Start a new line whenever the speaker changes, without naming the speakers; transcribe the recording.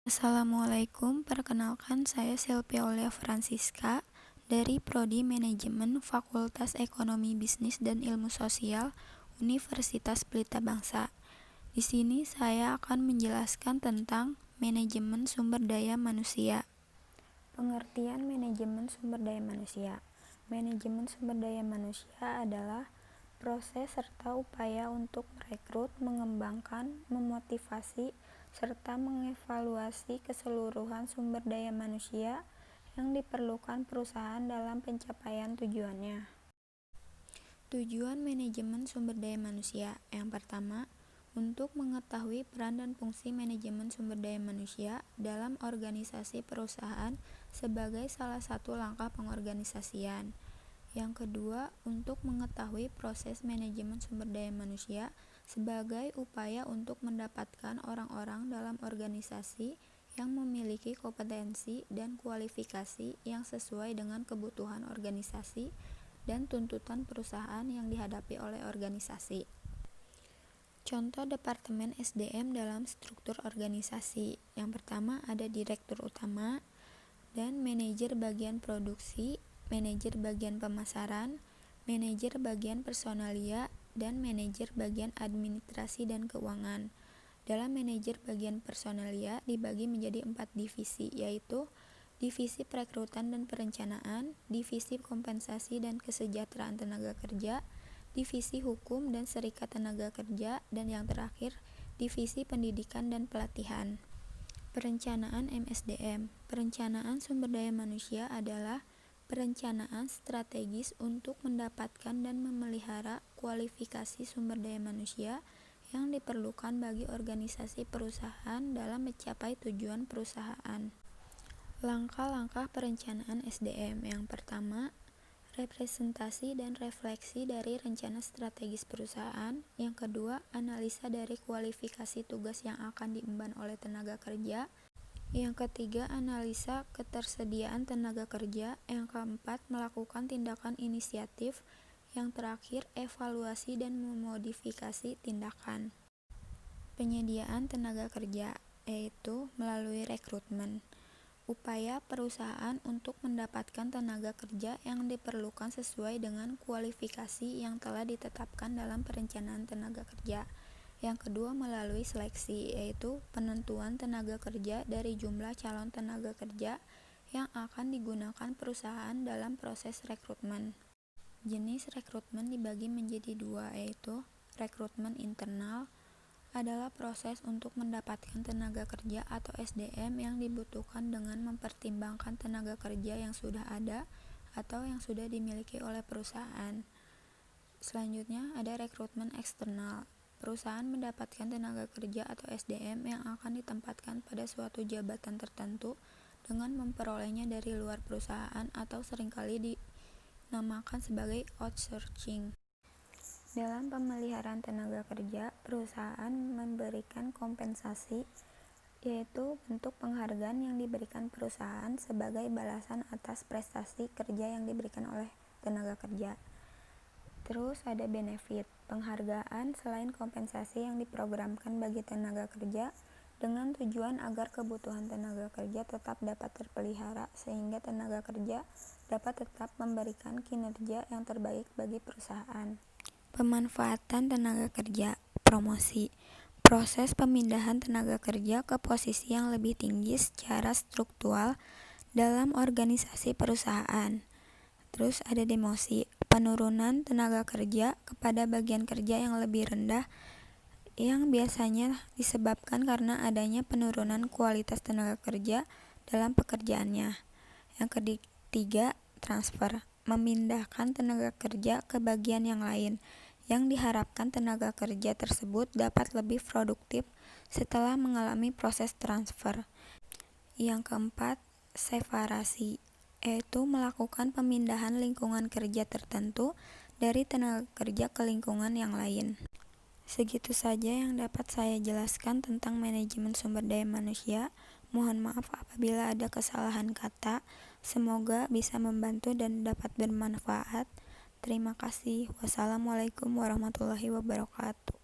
Assalamualaikum, perkenalkan saya Silvia Aulia Francisca dari Prodi Manajemen Fakultas Ekonomi Bisnis dan Ilmu Sosial Universitas Pelita Bangsa. Di sini saya akan menjelaskan tentang manajemen sumber daya manusia. Pengertian manajemen sumber daya manusia. Manajemen sumber daya manusia adalah proses serta upaya untuk merekrut, mengembangkan, memotivasi, serta mengevaluasi keseluruhan sumber daya manusia yang diperlukan perusahaan dalam pencapaian tujuannya. Tujuan manajemen sumber daya manusia. Yang pertama, untuk mengetahui peran dan fungsi manajemen sumber daya manusia dalam organisasi perusahaan sebagai salah satu langkah pengorganisasian. Yang kedua, untuk mengetahui proses manajemen sumber daya manusia sebagai upaya untuk mendapatkan orang-orang dalam organisasi yang memiliki kompetensi dan kualifikasi yang sesuai dengan kebutuhan organisasi dan tuntutan perusahaan yang dihadapi oleh organisasi. Contoh Departemen SDM dalam struktur organisasi. Yang pertama ada Direktur Utama dan Manajer Bagian Produksi, Manajer Bagian Pemasaran, Manajer Bagian Personalia, dan Manajer Bagian Administrasi dan Keuangan. Dalam Manajer Bagian Personalia dibagi menjadi 4 divisi, yaitu Divisi Perekrutan dan Perencanaan, Divisi Kompensasi dan Kesejahteraan Tenaga Kerja, Divisi Hukum dan Serikat Tenaga Kerja, dan yang terakhir, Divisi Pendidikan dan Pelatihan. Perencanaan MSDM. Perencanaan sumber daya manusia adalah perencanaan strategis untuk mendapatkan dan memelihara kualifikasi sumber daya manusia yang diperlukan bagi organisasi perusahaan dalam mencapai tujuan perusahaan. Langkah-langkah perencanaan SDM. Yang pertama, representasi dan refleksi dari rencana strategis perusahaan. Yang kedua, analisa dari kualifikasi tugas yang akan diemban oleh tenaga kerja. Yang ketiga, analisa ketersediaan tenaga kerja. Yang keempat, melakukan tindakan inisiatif. Yang terakhir, evaluasi dan memodifikasi tindakan. Penyediaan tenaga kerja, yaitu melalui rekrutmen. Upaya perusahaan untuk mendapatkan tenaga kerja yang diperlukan sesuai dengan kualifikasi yang telah ditetapkan dalam perencanaan tenaga kerja. Yang kedua, melalui seleksi, yaitu penentuan tenaga kerja dari jumlah calon tenaga kerja yang akan digunakan perusahaan dalam proses rekrutmen. Jenis rekrutmen dibagi menjadi 2, yaitu rekrutmen internal adalah proses untuk mendapatkan tenaga kerja atau SDM yang dibutuhkan dengan mempertimbangkan tenaga kerja yang sudah ada atau yang sudah dimiliki oleh perusahaan. Selanjutnya ada rekrutmen eksternal. Perusahaan mendapatkan tenaga kerja atau SDM yang akan ditempatkan pada suatu jabatan tertentu dengan memperolehnya dari luar perusahaan atau seringkali dinamakan sebagai outsourcing. Dalam pemeliharaan tenaga kerja, perusahaan memberikan kompensasi, yaitu bentuk penghargaan yang diberikan perusahaan sebagai balasan atas prestasi kerja yang diberikan oleh tenaga kerja. Terus ada benefit, penghargaan selain kompensasi yang diprogramkan bagi tenaga kerja dengan tujuan agar kebutuhan tenaga kerja tetap dapat terpelihara sehingga tenaga kerja dapat tetap memberikan kinerja yang terbaik bagi perusahaan. Pemanfaatan tenaga kerja, promosi, proses pemindahan tenaga kerja ke posisi yang lebih tinggi secara struktural dalam organisasi perusahaan. Terus ada demosi, penurunan tenaga kerja kepada bagian kerja yang lebih rendah yang biasanya disebabkan karena adanya penurunan kualitas tenaga kerja dalam pekerjaannya. Yang ketiga, transfer, memindahkan tenaga kerja ke bagian yang lain yang diharapkan tenaga kerja tersebut dapat lebih produktif setelah mengalami proses transfer. Yang keempat, separasi, yaitu melakukan pemindahan lingkungan kerja tertentu dari tenaga kerja ke lingkungan yang lain. Segitu saja yang dapat saya jelaskan tentang manajemen sumber daya manusia. Mohon maaf apabila ada kesalahan kata. Semoga bisa membantu dan dapat bermanfaat. Terima kasih. Wassalamualaikum warahmatullahi wabarakatuh.